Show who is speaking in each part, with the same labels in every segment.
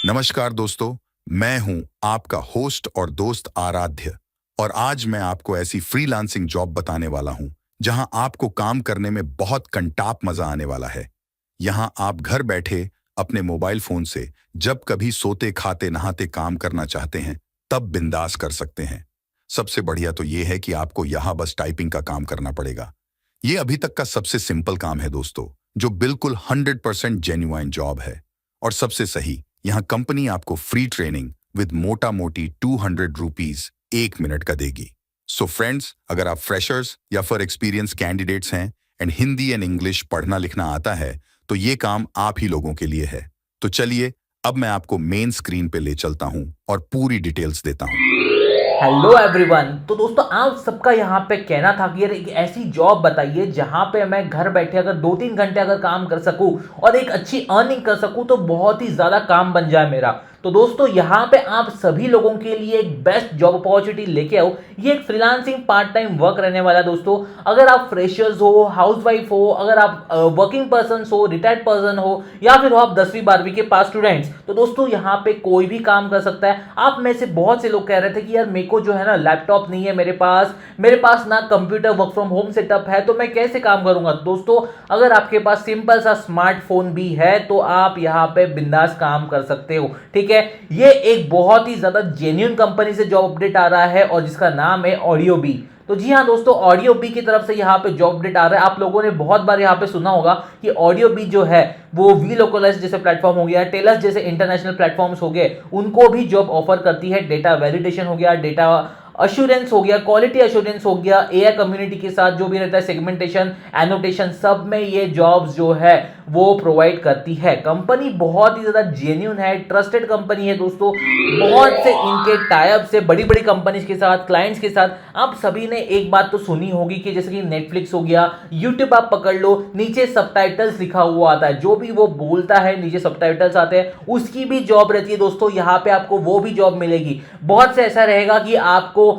Speaker 1: नमस्कार दोस्तों, मैं हूं आपका होस्ट और दोस्त आराध्य। और आज मैं आपको ऐसी फ्रीलांसिंग जॉब बताने वाला हूं जहां आपको काम करने में बहुत कंटाप मजा आने वाला है। यहां आप घर बैठे अपने मोबाइल फोन से जब कभी सोते खाते नहाते काम करना चाहते हैं तब बिंदास कर सकते हैं। सबसे बढ़िया तो ये है कि आपको यहाँ बस टाइपिंग का काम करना पड़ेगा। ये अभी तक का सबसे सिंपल काम है दोस्तों, जो बिल्कुल 100% जेन्युइन जॉब है। और सबसे सही, यहाँ कंपनी आपको फ्री ट्रेनिंग विद मोटा मोटी 200 रुपीज 1 मिनट का देगी। सो फ्रेंड्स, अगर आप फ्रेशर्स या फिर एक्सपीरियंस कैंडिडेट्स हैं एंड हिंदी एंड इंग्लिश पढ़ना लिखना आता है तो ये काम आप ही लोगों के लिए है। तो चलिए, अब मैं आपको मेन स्क्रीन पे ले चलता हूँ और पूरी डिटेल्स देता हूँ।
Speaker 2: Hello everyone. तो दोस्तों आप सबका यहाँ पे कहना था कि यार एक ऐसी जॉब बताइए जहाँ पे मैं घर बैठे अगर 2-3 घंटे अगर काम कर सकूँ और एक अच्छी अर्निंग कर सकूँ तो बहुत ही ज़्यादा काम बन जाए मेरा। तो दोस्तों यहाँ पे आप सभी लोगों के लिए एक बेस्ट जॉब अपॉर्चुनिटी लेके आओ। ये एक फ्रीलांसिंग पार्ट टाइम वर्क रहने वाला है दोस्तों। अगर आप फ्रेशर्स हो, हाउसवाइफ हो, अगर आप वर्किंग पर्सन हो, रिटायर्ड पर्सन हो, या फिर हो आप 10वीं 12वीं के पास स्टूडेंट्स, तो दोस्तों यहाँ पे कोई भी काम कर सकता है। आप में से बहुत से लोग कह रहे थे कि यार मेरे को जो है ना लैपटॉप नहीं है, मेरे पास ना computer work from home setup है, तो मैं कैसे काम करूंगा। दोस्तों अगर आपके पास सिंपल सा स्मार्टफोन भी है तो आप यहाँ पे बिंदास काम कर सकते हो। ठीक है, ये एक बहुत ही ज्यादा जेन्युइन कंपनी से जॉब अपडेट आ रहा है और जिसका नाम है ऑडियो बी। तो जी हाँ दोस्तों, ऑडियो बी की तरफ से यहाँ पे जॉब अपडेट आ रहा है। आप लोगों ने बहुत बार यहाँ पे सुना होगा कि ऑडियो बी जो है वो वी लोकलाइज जैसे प्लेटफॉर्म हो गया, टेलस जैसे इंटरनेशनल प्लेटफॉर्म्स हो गए, उनको भी जॉब ऑफर करती है। डेटा वैलिडेशन हो गया, डेटा अश्योरेंस हो गया, क्वालिटी अश्योरेंस हो गया, एआई कम्युनिटी के साथ जो भी रहता है, सेगमेंटेशन, एनोटेशन, सब में ये जॉब्स जो है वो प्रोवाइड करती है। कंपनी बहुत ही ज्यादा जेन्युइन है, ट्रस्टेड कंपनी है दोस्तों। बहुत से इनके टाइप से बड़ी बड़ी कंपनीज के साथ, क्लाइंट्स के साथ। आप सभी ने एक बात तो सुनी होगी कि जैसे कि नेटफ्लिक्स हो गया, यूट्यूब आप पकड़ लो, नीचे सबटाइटल्स लिखा हुआ आता है, जो भी वो बोलता है नीचे सबटाइटल्स आते हैं, उसकी भी जॉब रहती है दोस्तों। यहाँ पे आपको वो भी जॉब मिलेगी। बहुत से ऐसा रहेगा कि आपको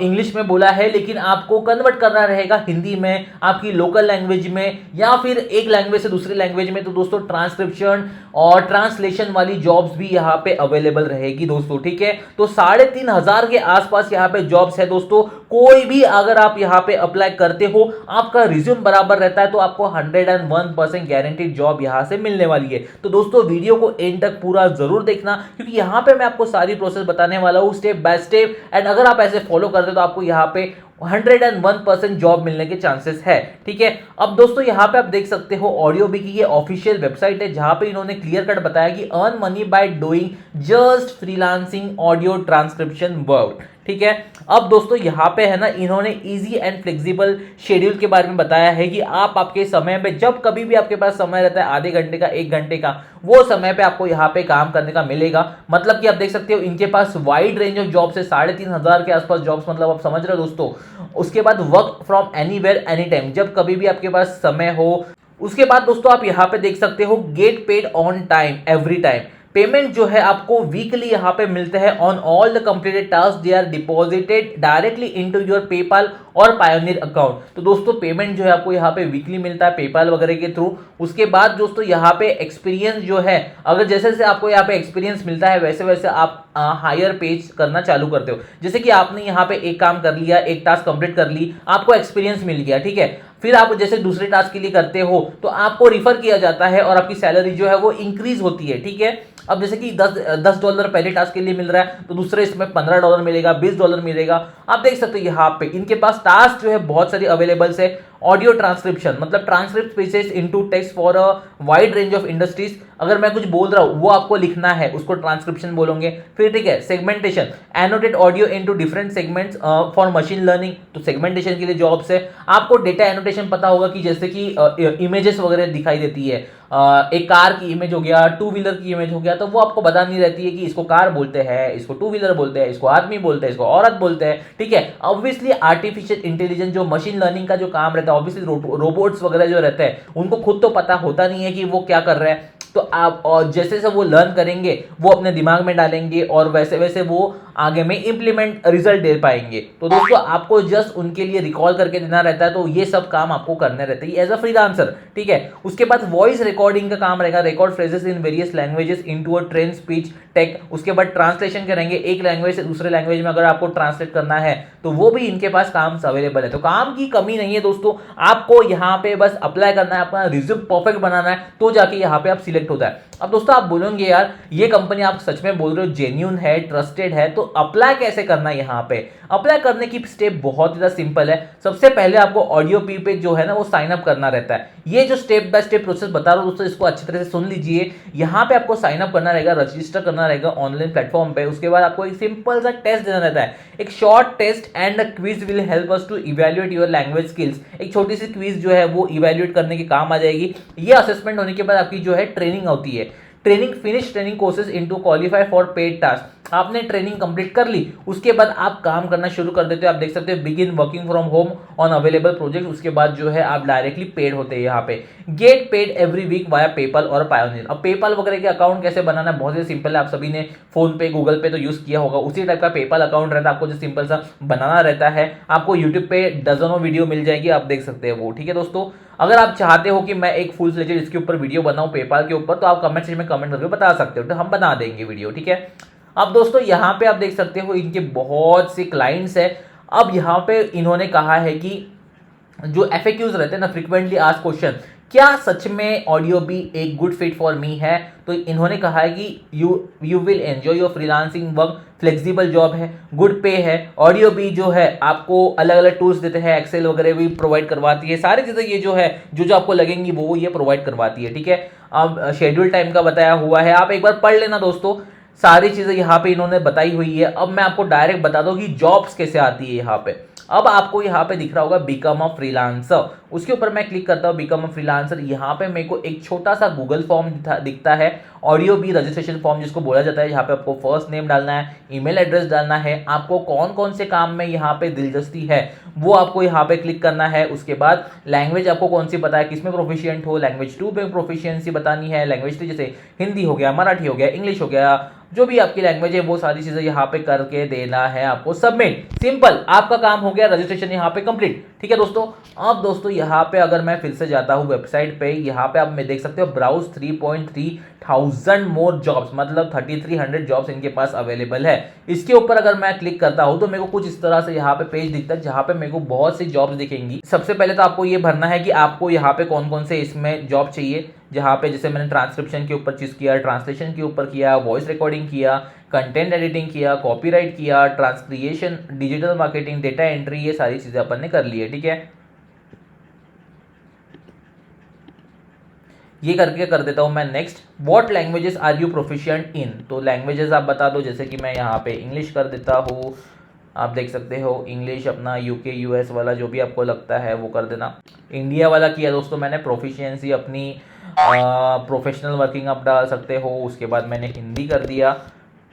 Speaker 2: इंग्लिश में बोला है लेकिन आपको कन्वर्ट करना रहेगा हिंदी में, आपकी लोकल लैंग्वेज में, या फिर एक लैंग्वेज से दूसरी लैंग्वेज में। तो दोस्तों ट्रांसक्रिप्शन और ट्रांसलेशन वाली जॉब्स भी यहाँ पे अवेलेबल रहेगी दोस्तों। ठीक है, तो 3,500 के आसपास यहाँ पे जॉब्स है दोस्तों। कोई भी अगर आप यहाँ पे अप्लाई करते हो, आपका रिज्यूम बराबर रहता है, तो आपको 101% गारंटीड जॉब यहाँ से मिलने वाली है। तो दोस्तों वीडियो को एंड तक पूरा जरूर देखना, क्योंकि यहाँ पे मैं आपको सारी प्रोसेस बताने वाला हूँ स्टेप बाय स्टेप। एंड अगर आप ऐसे फॉलो करते हो तो आपको यहाँ पे 101% जॉब मिलने के चांसेस है। ठीक है, अब दोस्तों यहाँ पे आप देख सकते हो ऑडियो बी की ये ऑफिशियल वेबसाइट है, जहां पे इन्होंने क्लियर कट बताया कि earn money by doing just freelancing audio transcription work. ठीक है, अब दोस्तों यहाँ पे है ना, इन्होंने इजी एंड फ्लेक्सिबल शेड्यूल के बारे में बताया है कि आप आपके समय में जब कभी भी आपके पास समय रहता है, आधे घंटे का, 1 घंटे का, वो समय पे आपको यहाँ पे काम करने का मिलेगा। मतलब कि आप देख सकते हो इनके पास वाइड रेंज ऑफ जॉब्स है, 3,500 के आसपास जॉब्स, मतलब आप समझ रहे हो दोस्तों। उसके बाद work from anywhere any time, जब कभी भी आपके पास समय हो। उसके बाद दोस्तों आप यहाँ पे देख सकते हो get paid on time every time. Payment जो है आपको वीकली यहाँ पे मिलते हैं on all the completed task, they are deposited directly into your PayPal और पायोनियर अकाउंट। तो दोस्तों पेमेंट जो है आपको यहाँ पे वीकली मिलता है पेपाल वगैरह के थ्रू। उसके बाद दोस्तों यहाँ पे एक्सपीरियंस जो है, अगर जैसे जैसे आपको यहाँ पे एक्सपीरियंस मिलता है वैसे वैसे आप हायर पेज करना चालू करते हो। जैसे कि आपने यहाँ पे एक काम कर लिया, एक टास्क कंप्लीट कर ली, आपको एक्सपीरियंस मिल गया। ठीक है, फिर आप जैसे दूसरे टास्क के लिए करते हो तो आपको रिफर किया जाता है और आपकी सैलरी जो है वो इंक्रीज होती है। ठीक है, अब जैसे कि $10 पहले टास्क के लिए मिल रहा है, तो दूसरे इसमें $15 मिलेगा, $20 मिलेगा। आप देख सकते हो यहाँ पे इनके पास टास्क जो है बहुत सारी अवेलेबल है। ऑडियो ट्रांसक्रिप्शन मतलब transcript speeches into text for a wide range of industries. अगर मैं कुछ बोल रहा हूँ वो आपको लिखना है, उसको ट्रांसक्रिप्शन बोलोगे। फिर ठीक है, segmentation, annotate audio into different segments for machine learning, तो सेगमेंटेशन के लिए जॉब्स है। आपको डेटा एनोटेशन पता होगा कि जैसे कि इमेजेस वगैरह दिखाई देती है, एक कार की इमेज हो गया, टू व्हीलर की इमेज हो गया, तो वो आपको बता नहीं रहती है कि इसको कार बोलते हैं, इसको टू व्हीलर बोलते हैं, इसको आदमी बोलते हैं, इसको औरत बोलते हैं। ठीक है, ऑब्वियसली आर्टिफिशियल इंटेलिजेंस जो मशीन लर्निंग का जो काम रहता है, ऑब्वियसली रोबोट्स वगैरह जो रहते हैं उनको खुद तो पता होता नहीं है कि वो क्या कर रहे हैं। तो आप और जैसे जैसे वो लर्न करेंगे वो अपने दिमाग में डालेंगे और वैसे वैसे वो आगे में इंप्लीमेंट रिजल्ट दे पाएंगे। तो दोस्तों आपको जस्ट उनके लिए रिकॉल करके देना रहता है, तो ये सब काम आपको करने रहते हैं एज अ फ्रीलांसर, ठीक है। उसके बाद वॉइस रिकॉर्डिंग का काम रहेगा, record phrases in various languages into a train speech tech. उसके बाद ट्रांसलेशन के रहेंगे, एक लैंग्वेज से दूसरे लैंग्वेज में अगर आपको ट्रांसलेट करना है तो वो भी इनके पास काम अवेलेबल है। तो काम की कमी नहीं है दोस्तों, आपको यहाँ पे बस अप्लाई करना है, अपना रिज्यूम परफेक्ट बनाना है, तो जाके यहाँ पे आप सिलेक्ट होता है। अब दोस्तों आप बोलोगे यार ये कंपनी आप सच में बोल रहे हो जेन्युइन है, ट्रस्टेड है, तो अप्लाई कैसे करना है? यहाँ पे अप्लाई करने की स्टेप बहुत ज़्यादा सिंपल है। सबसे पहले आपको ऑडियो पी पे जो है ना वो साइन अप करना रहता है। ये जो स्टेप बाय स्टेप प्रोसेस बता रहा हूँ दोस्तों, इसको अच्छी तरह से सुन लीजिए। यहाँ पे आपको साइन अप करना रहेगा, रजिस्टर करना रहेगा ऑनलाइन प्लेटफॉर्म पे। उसके बाद आपको एक सिंपल सा टेस्ट देना रहता है, एक short test and a quiz will help us to evaluate your language skills. एक छोटी सी क्विज जो है वो इवैल्यूएट करने के काम आ जाएगी। ये असेसमेंट होने के बाद आपकी जो है ट्रेनिंग होती है। Training finish training courses into qualify for paid task. आपने ट्रेनिंग कंप्लीट कर ली, उसके बाद आप काम करना शुरू कर देते हो। आप देख सकते हो begin working from home on available project. उसके बाद जो है आप डायरेक्टली पेड होते हैं। यहाँ पे get paid every week via PayPal और पायोनियर। अब पेपल वगैरह के अकाउंट कैसे बनाना है, बहुत ही सिंपल है। आप सभी ने फोन पे गूगल पे तो यूज किया होगा, उसी टाइप का पेपल अकाउंट रहता है। आपको जो सिंपल सा बनाना रहता है, आपको यूट्यूब पे डजनों वीडियो मिल जाएगी, आप देख सकते हैं वो, ठीक है दोस्तों। अगर आप चाहते हो कि मैं एक फुल फ्लेजेड इसके ऊपर वीडियो बनाऊं पेपाल के ऊपर, तो आप कमेंट सेक्शन में कमेंट करके बता सकते हो, तो हम बना देंगे वीडियो, ठीक है। अब दोस्तों यहाँ पे आप देख सकते हो इनके बहुत से क्लाइंट्स है। अब यहाँ पे इन्होंने कहा है कि जो FAQs रहते हैं ना, फ्रीक्वेंटली आस्क्ड क्वेश्चन, क्या सच में ऑडियो भी एक गुड फिट फॉर मी है? तो इन्होंने कहा है कि you will enjoy your freelancing work, flexible job है, गुड पे है। ऑडियो भी जो है आपको अलग अलग टूल्स देते हैं, एक्सेल वगैरह भी प्रोवाइड करवाती है, सारी चीज़ें ये जो है जो आपको लगेंगी वो ये प्रोवाइड करवाती है, ठीक है। अब शेड्यूल टाइम का बताया हुआ है, आप एक बार पढ़ लेना दोस्तों, सारी चीज़ें यहाँ पे इन्होंने बताई हुई है। अब मैं आपको डायरेक्ट बता दूं कि जॉब्स कैसे आती है यहाँ पे। अब आपको यहाँ पे दिख रहा होगा बिकम अ फ्रीलांसर, उसके ऊपर मैं क्लिक करता हूँ बिकम अ फ्रीलांसर। यहाँ पे मेरे को एक छोटा सा गूगल फॉर्म दिखता है, ऑडियो बी रजिस्ट्रेशन फॉर्म जिसको बोला जाता है। यहाँ पे आपको फर्स्ट नेम डालना है, ईमेल एड्रेस डालना है, आपको कौन कौन से काम में यहाँ पे दिलचस्पी है वो आपको यहाँ पे क्लिक करना है। उसके बाद लैंग्वेज आपको कौन सी पता है, किसमें प्रोफिशिएंट हो, लैंग्वेज 2 में प्रोफिशिएंसी बतानी है, लैंग्वेज 3 जैसे हिंदी हो गया, मराठी हो गया, इंग्लिश हो गया, जो भी आपकी लैंग्वेज है वो सारी चीजें यहाँ पे करके देना है आपको सबमिट। सिंपल, आपका काम हो गया, रजिस्ट्रेशन यहाँ पे कंप्लीट, ठीक है दोस्तों। अब दोस्तों यहाँ पे अगर मैं फिर से जाता हूँ वेबसाइट पे, यहाँ पे आप देख सकते हो ब्राउज 3,300 मोर जॉब्स, मतलब 3,300 जॉब्स इनके पास अवेलेबल है। इसके ऊपर अगर मैं क्लिक करता हूँ तो मेरे को कुछ इस तरह से यहाँ पे पेज दिखता है, जहाँ पे मेरे को बहुत सी जॉब्स दिखेंगी। सबसे पहले तो आपको ये भरना है कि आपको यहाँ पे कौन कौन से इसमें जॉब चाहिए, जहाँ पे जैसे मैंने ट्रांसक्रिप्शन के ऊपर चीज़ किया, ट्रांसलेशन के ऊपर किया, वॉइस रिकॉर्डिंग किया, कंटेंट एडिटिंग किया, कॉपीराइट किया, ट्रांसक्रिएशन, डिजिटल मार्केटिंग, डेटा एंट्री, ये सारी चीज़ें अपन ने कर ली है, ठीक है। ये करके कर देता हूँ मैं next. What languages are you proficient in, तो लैंग्वेजेस आप बता दो, जैसे कि मैं यहाँ पे इंग्लिश कर देता हूँ। आप देख सकते हो इंग्लिश, अपना UK US वाला जो भी आपको लगता है वो कर देना। इंडिया वाला किया दोस्तों मैंने, प्रोफिशिएंसी अपनी प्रोफेशनल वर्किंग आप डाल सकते हो। उसके बाद मैंने हिंदी कर दिया,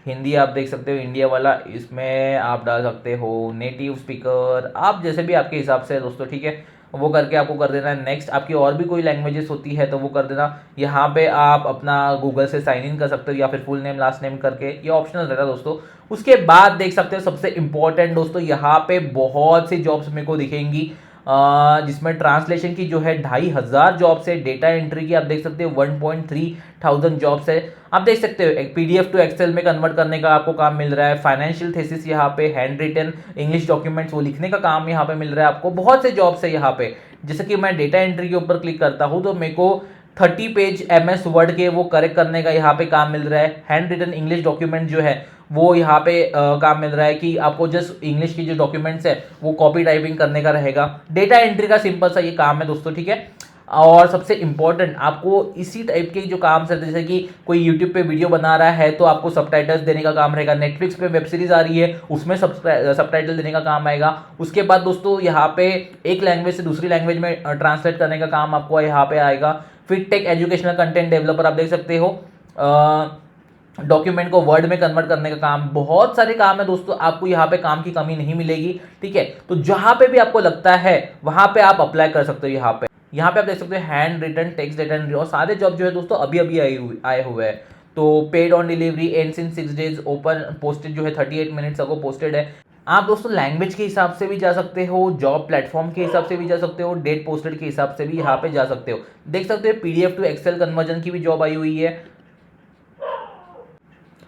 Speaker 2: हिंदी आप देख सकते हो इंडिया वाला, इसमें आप डाल सकते हो नेटिव स्पीकर, आप जैसे भी आपके हिसाब से दोस्तों, ठीक है। वो करके आपको कर देना है नेक्स्ट। आपकी और भी कोई लैंग्वेजेस होती है तो वो कर देना। यहाँ पे आप अपना गूगल से साइन इन कर सकते हो या फिर फुल नेम लास्ट नेम करके, ये ऑप्शनल रहता है दोस्तों। उसके बाद देख सकते हो सबसे इंपॉर्टेंट दोस्तों, यहाँ पे बहुत सी जॉब्स मेरे को दिखेंगी, जिसमें ट्रांसलेशन की जो है 2,500 जॉब्स है, डेटा एंट्री की आप देख सकते हो 1,300 जॉब्स है। आप देख सकते हो एक PDF टू एक्सेल में कन्वर्ट करने का आपको काम मिल रहा है, फाइनेंशियल थीसिस यहाँ पे, हैंड रिटन इंग्लिश डॉक्यूमेंट्स वो लिखने का काम यहाँ पे मिल रहा है आपको। बहुत से जॉब्स है यहाँ पे। जैसे कि मैं डेटा एंट्री के ऊपर क्लिक करता हूँ तो मेरे को 30 पेज MS वर्ड के वो करेक्ट करने का यहाँ पे काम मिल रहा है। हैंड रिटन इंग्लिश डॉक्यूमेंट जो है वो यहाँ पे काम मिल रहा है कि आपको जस्ट इंग्लिश की जो डॉक्यूमेंट्स है वो कॉपी टाइपिंग करने का रहेगा। डेटा एंट्री का सिंपल सा ये काम है दोस्तों, ठीक है। और सबसे इंपॉर्टेंट आपको इसी टाइप के जो काम से, जैसे कि कोई यूट्यूब पे वीडियो बना रहा है तो आपको सबटाइटल्स देने का काम रहेगा, नेटफ्लिक्स पे वेब सीरीज आ रही है उसमें सबटाइटल देने का काम आएगा। उसके बाद दोस्तों यहाँ पे एक लैंग्वेज से दूसरी लैंग्वेज में ट्रांसलेट करने का काम आपको यहाँ पे आएगा। फिर टेक एजुकेशनल कंटेंट डेवलपर आप देख सकते हो, डॉक्यूमेंट को वर्ड में कन्वर्ट करने का काम, बहुत सारे काम है दोस्तों। आपको यहाँ पे काम की कमी नहीं मिलेगी, ठीक है। तो जहां पे भी आपको लगता है वहां पे आप अप्लाई कर सकते हो। यहाँ पे आप देख सकते हो handwritten text data entry, और सारे जॉब जो है दोस्तों अभी अभी आए हुए हैं। तो paid on delivery ends in 6 days, open posted जो है 38 मिनट्स अगो पोस्टेड है। आप दोस्तों लैंग्वेज के हिसाब से भी जा सकते हो, जॉब प्लेटफॉर्म के हिसाब से भी जा सकते हो, डेट पोस्टेड के हिसाब से भी यहाँ पे जा सकते हो। देख सकते हो पीडीएफ टू एक्सेल कन्वर्जन की भी जॉब आई हुई है।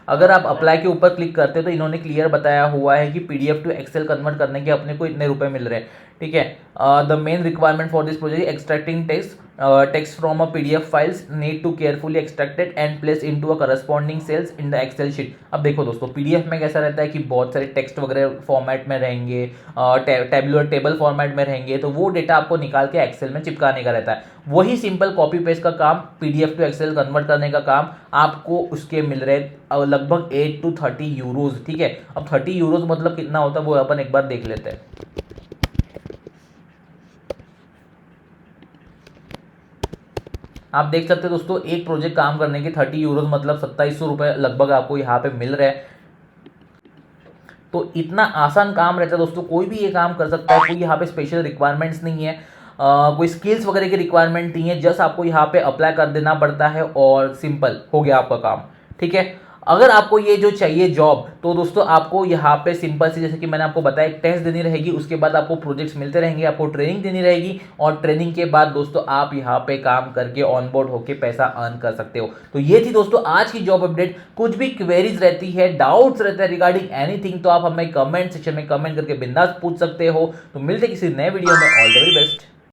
Speaker 2: अगर आप अप्लाई के ऊपर क्लिक करते हो तो इन्होंने क्लियर बताया हुआ है कि पीडीएफ टू एक्सेल कन्वर्ट करने के अपने को इतने रुपए मिल रहे हैं, ठीक है। The main requirement for this project extracting text from a PDF files need to carefully extracted and place into a corresponding cells in the Excel sheet. अब देखो दोस्तों पीडीएफ में कैसा रहता है कि बहुत सारे टेक्स्ट वगैरह फॉर्मेट में रहेंगे, टेबुलर टेबल फॉर्मेट में रहेंगे, तो वो डेटा आपको निकाल के एक्सेल में चिपकाने का रहता है। वही सिंपल कॉपी पेस्ट का काम, पीडीएफ टू एक्सेल कन्वर्ट करने का काम आपको उसके मिल रहे लगभग 8 to 30 यूरोज, ठीक है। अब 30 यूरोज मतलब कितना होता है वो अपन एक बार देख लेते हैं। आप देख सकते हो दोस्तों एक प्रोजेक्ट काम करने के 30 यूरोज मतलब 2700 रुपये लगभग आपको यहाँ पे मिल रहे हैं। तो इतना आसान काम रहता है दोस्तों, कोई भी ये काम कर सकता है, कोई यहाँ पे स्पेशल रिक्वायरमेंट्स नहीं है, कोई स्किल्स वगैरह की रिक्वायरमेंट नहीं है, जस्ट आपको यहाँ पे अप्लाई कर देना पड़ता है और सिंपल हो गया आपका काम, ठीक है। अगर आपको ये जो चाहिए जॉब तो दोस्तों आपको यहाँ पे सिंपल से जैसे कि मैंने आपको बताया एक टेस्ट देनी रहेगी, उसके बाद आपको प्रोजेक्ट्स मिलते रहेंगे, आपको ट्रेनिंग देनी रहेगी और ट्रेनिंग के बाद दोस्तों आप यहाँ पे काम करके ऑनबोर्ड होके पैसा अर्न कर सकते हो। तो ये थी दोस्तों आज की जॉब अपडेट। कुछ भी क्वेरीज रहती है, डाउट्स रहते हैं रिगार्डिंग एनीथिंग तो आप हमें कमेंट सेक्शन में कमेंट करके बिंदास पूछ सकते हो। तो मिलते किसी नए वीडियो में, ऑल द वेरी बेस्ट।